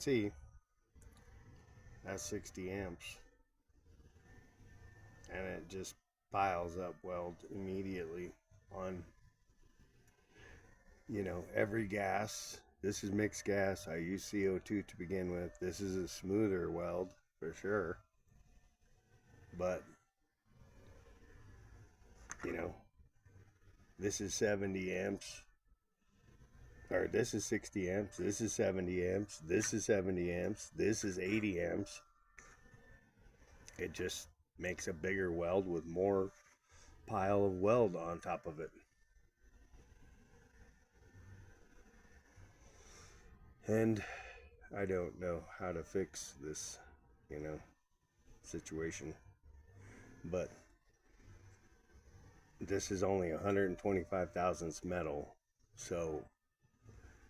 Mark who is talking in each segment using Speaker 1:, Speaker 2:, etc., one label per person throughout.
Speaker 1: can see, that's 60 amps. And it just piles up weld immediately on, every gas. This is mixed gas. I use CO2 to begin with. This is a smoother weld for sure. But, this is 70 amps. Or this is 60 amps. This is 70 amps. This is 70 amps. This is 80 amps. It just makes a bigger weld with more pile of weld on top of it. And I don't know how to fix this, situation. But this is only 125 thousandths metal, so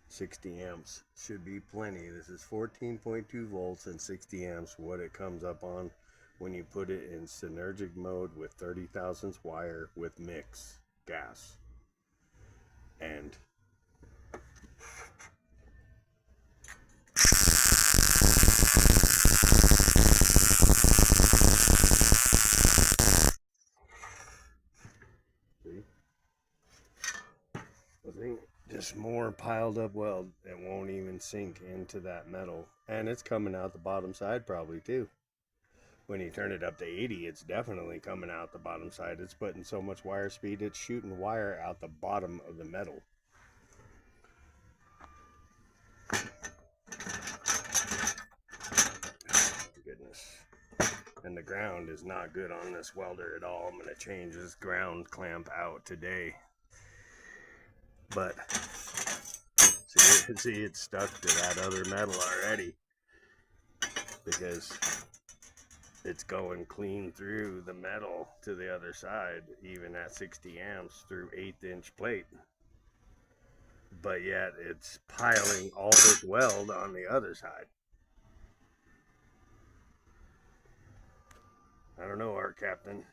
Speaker 1: 60 amps should be plenty. This is 14.2 volts and 60 amps, what it comes up on when you put it in synergic mode with 30 thousandths wire with mix gas. And just more piled up weld. It won't even sink into that metal, and it's coming out the bottom side probably too. When you turn it up to 80, it's definitely coming out the bottom side. It's putting so much wire speed, it's shooting wire out the bottom of the metal. Goodness. And the ground is not good on this welder at all. I'm going to change this ground clamp out today. But see, it's stuck to that other metal already, because it's going clean through the metal to the other side, even at 60 amps through 1/8" plate. But yet it's piling all this weld on the other side. I don't know, Arccaptain.